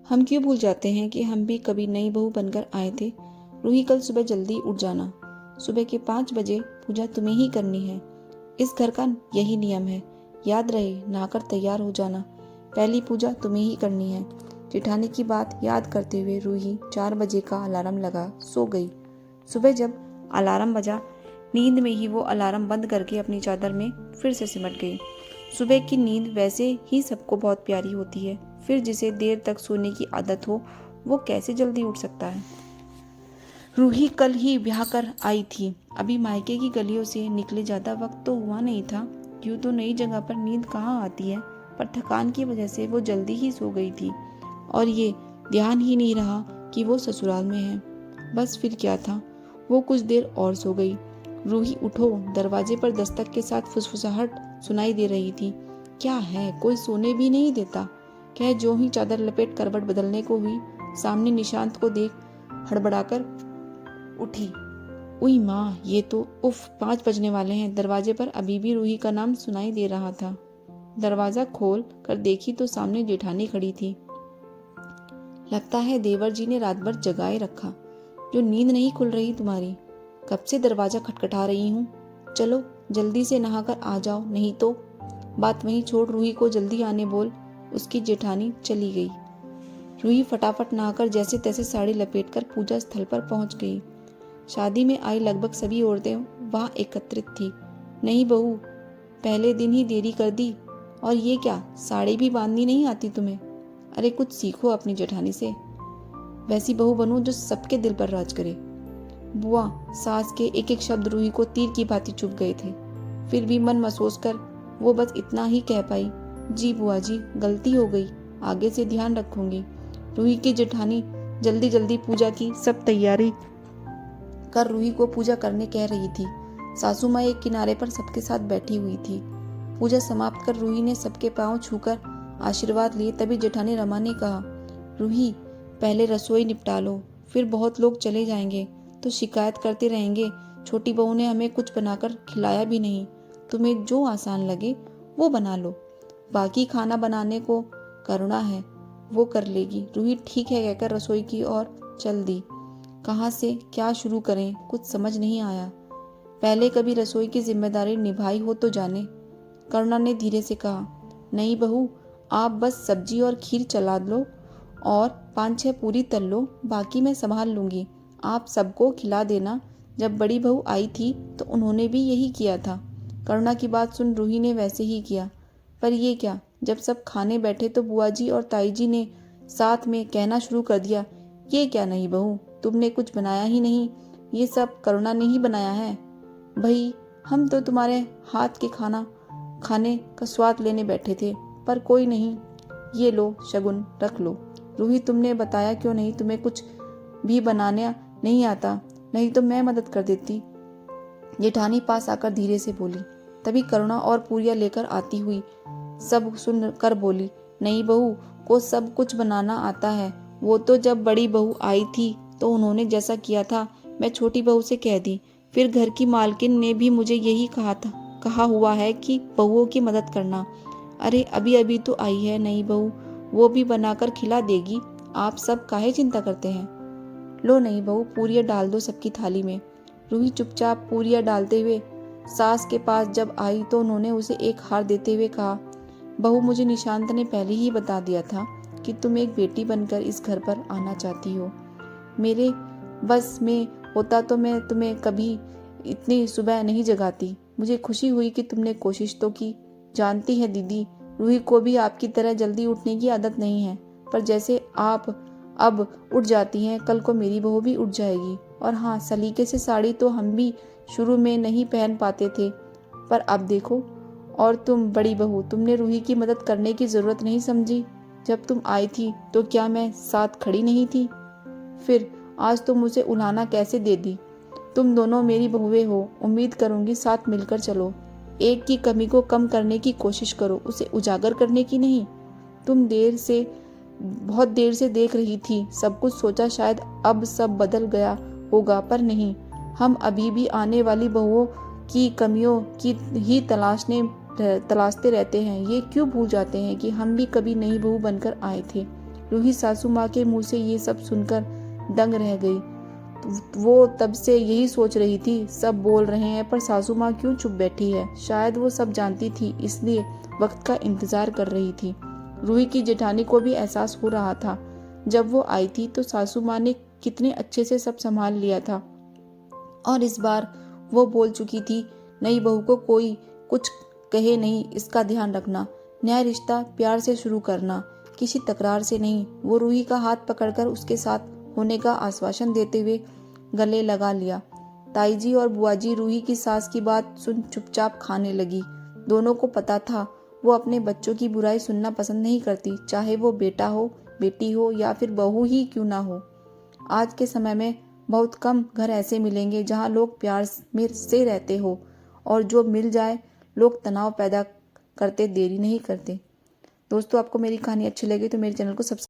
हम क्यों भूल जाते हैं कि हम भी कभी नई बहू बनकर आए थे। रूही, कल सुबह जल्दी उठ जाना। सुबह के 5 बजे पूजा तुम्हें ही करनी है। इस घर का यही नियम है। याद रहे, नहाकर तैयार हो जाना। पहली पूजा तुम्हें ही करनी है। जेठानी की बात याद करते हुए रूही 4 बजे का अलार्म लगा सो गई। सुबह जब अलार्म बजा, नींद में ही वो अलार्म बंद करके अपनी चादर में फिर से सिमट गई। सुबह की नींद वैसे ही सबको बहुत प्यारी होती है, फिर जिसे देर तक सोने की आदत हो वो कैसे जल्दी उठ सकता है। रूही कल ही ब्याह कर आई थी। अभी मायके की गलियों से निकले ज्यादा वक्त तो हुआ नहीं था। यूं तो नई जगह पर नींद कहाँ आती है, पर थकान की वजह से वो जल्दी ही सो गई थी और ये ध्यान ही नहीं रहा कि वो ससुराल में है। बस फिर क्या था, वो कुछ देर और सो गई। रूही उठो, दरवाजे पर दस्तक के साथ फुसफुसाहट सुनाई दे रही थी। क्या है, कोई सोने भी नहीं देता। कह जो ही चादर लपेट करवट बदलने को हुई, सामने निशांत को देख हड़बड़ाकर उठी। उई माँ, ये तो उफ, 5 बजने वाले हैं। दरवाजे पर अभी भी रूही का नाम सुनाई दे रहा था। दरवाजा खोल कर देखी तो सामने जेठानी खड़ी थी। लगता है देवर जी ने रात भर जगाए रखा। जो नींद नहीं खुल रही तुम्हारी? कब से दरवाजा खटखटा रही हूँ। चलो जल्दी से नहाकर आ जाओ, नहीं तो। बात वहीं छोड़ रूही को जल्दी आने बोल। उसकी जेठानी चली गई। रूही फटाफट नहाकर जैसे तैसे साड़ी लपेटकर पूजा स्थल पर पहुंच गई। शादी में आई लगभग सभी औरतें वहां एकत्रित थी। नहीं बहू, पहले दिन ही देरी कर दी। और ये क्या, साड़ी भी बांधनी नहीं आती तुम्हें? अरे कुछ सीखो अपनी जेठानी से। वैसी बहू बनूं जो सबके दिल पर राज करे। बुआ, सास के एक एक शब्द रूही को तीर की भांति चुभ गए थे। फिर भी मन महसूस कर वो बस इतना ही कह पाई, जी बुआ जी, गलती हो गई, आगे से ध्यान रखूंगी। रूही की जेठानी जल्दी जल्दी पूजा की सब तैयारी कर रूही को पूजा करने कह रही थी। सासू माँ एक किनारे पर सबके साथ बैठी हुई थी। पूजा समाप्त कर रूही ने सबके पांव छूकर आशीर्वाद लिए। तभी जेठानी रमा ने कहा, रूही पहले रसोई निपटा लो, फिर बहुत लोग चले जाएंगे तो शिकायत करते रहेंगे छोटी बहू ने हमें कुछ बनाकर खिलाया भी नहीं। तुम्हें जो आसान लगे वो बना लो। बाकी खाना बनाने को करुणा है, वो कर लेगी। रूही ठीक है कहकर रसोई की ओर चल दी। कहाँ से क्या शुरू करें, कुछ समझ नहीं आया। पहले कभी रसोई की जिम्मेदारी निभाई हो तो जाने। करुणा ने धीरे से कहा, नहीं बहू, आप बस सब्जी और खीर चला लो और 5-6 पूरी तल लो, बाकी मैं संभाल लूंगी। आप सबको खिला देना। जब बड़ी बहू आई थी तो उन्होंने भी यही किया था। करुणा की बात सुन रूही ने वैसे ही किया। पर ये क्या, जब सब खाने बैठे तो बुआ जी और ताई जी ने साथ में कहना शुरू कर दिया, ये क्या नहीं बहू, तुमने कुछ बनाया ही नहीं, ये सब करुणा ने ही बनाया है। भाई, हम तो तुम्हारे हाथ के खाना खाने का स्वाद लेने बैठे थे, पर कोई नहीं, ये लो शगुन, रख लो। रूही, तुमने बताया क्यों नहीं तुम्हें कुछ भी बनाने नहीं आता? नहीं तो मैं मदद कर देती। जेठानी पास आकर धीरे से बोली। तभी करुणा और पूरियां लेकर आती हुई सब सुन कर बोली, नहीं बहू को सब कुछ बनाना आता है। वो तो जब बड़ी बहू आई थी तो उन्होंने जैसा किया था मैं छोटी बहू से कह दी। फिर घर की मालकिन ने भी मुझे यही कहा हुआ है कि बहुओं की मदद करना। अरे अभी अभी तो आई है नई बहू, वो भी बनाकर खिला देगी। आप सब काहे चिंता करते हैं? लो नहीं बहू, पूरियां डाल दो सबकी थाली में। रूही चुपचाप पूरियां डालते हुए सास के पास जब आई तो उन्होंने उसे एक हार देते हुए कहा, बहू मुझे निशांत ने पहले ही बता दिया था कि तुम एक बेटी बनकर इस घर पर आना चाहती हो। मेरे बस में होता तो मैं तुम्हें कभी इतनी सुबह नहीं जगाती। मुझे खुशी हुई कि तुमने कोशिश तो की। जानती है दीदी, रूही को भी आपकी तरह जल्दी उठने की आदत नहीं है, पर जैसे आप अब उठ जाती हैं, कल को मेरी बहू भी उठ जाएगी। और हाँ, सलीके से साड़ी तो हम भी शुरू में नहीं पहन पाते थे, पर अब देखो। और तुम बड़ी बहू, तुमने रूही की मदद करने की जरूरत नहीं समझी। जब तुम आई थी तो क्या मैं साथ खड़ी नहीं थी? फिर आज तुम उसे उलाहना कैसे दे दी? तुम दोनों मेरी बहुएं हो, उम्मीद करूंगी साथ मिलकर चलो। एक की कमी को कम करने की कोशिश करो, उसे उजागर करने की नहीं। तुम बहुत देर से देख रही थी सब कुछ, सोचा शायद अब सब बदल गया होगा, पर नहीं। हम अभी भी आने वाली बहुओं की कमियों की ही तलाशते रहते हैं। ये क्यों भूल जाते हैं कि हम भी कभी नई बहू बनकर आए थे। रूही सासू माँ के मुंह से ये सब सुनकर दंग रह गई। तो वो तब से यही सोच रही थी, सब बोल रहे हैं पर सासू माँ क्यों चुप बैठी है। शायद वो सब जानती थी, इसलिए वक्त का इंतजार कर रही थी। रूही की जेठानी को भी एहसास हो रहा था। जब वो आई थी तो सासू माँ ने कितने अच्छे से सब संभाल लिया था, और इस बार वो बोल चुकी थी, नई बहू को कोई कुछ कहे नहीं, इसका ध्यान रखना। नया रिश्ता प्यार से शुरू करना, किसी तकरार से नहीं। वो रूही का हाथ पकड़कर उसके साथ होने का आश्वासन देते हुए गले लगा लिया। ताईजी और बुआजी रूही की सास की बात सुन चुपचाप खाने लगी। दोनों को पता था वो अपने बच्चों की बुराई सुनना पसंद नहीं करती, चाहे वो बेटा हो, बेटी हो या फिर बहू ही क्यों ना हो। आज के समय में बहुत कम घर ऐसे मिलेंगे जहाँ लोग प्यार में से रहते हो, और जो मिल जाए लोग तनाव पैदा करते देरी नहीं करते। दोस्तों, आपको मेरी कहानी अच्छी लगी तो मेरे चैनल को सब्सक्राइब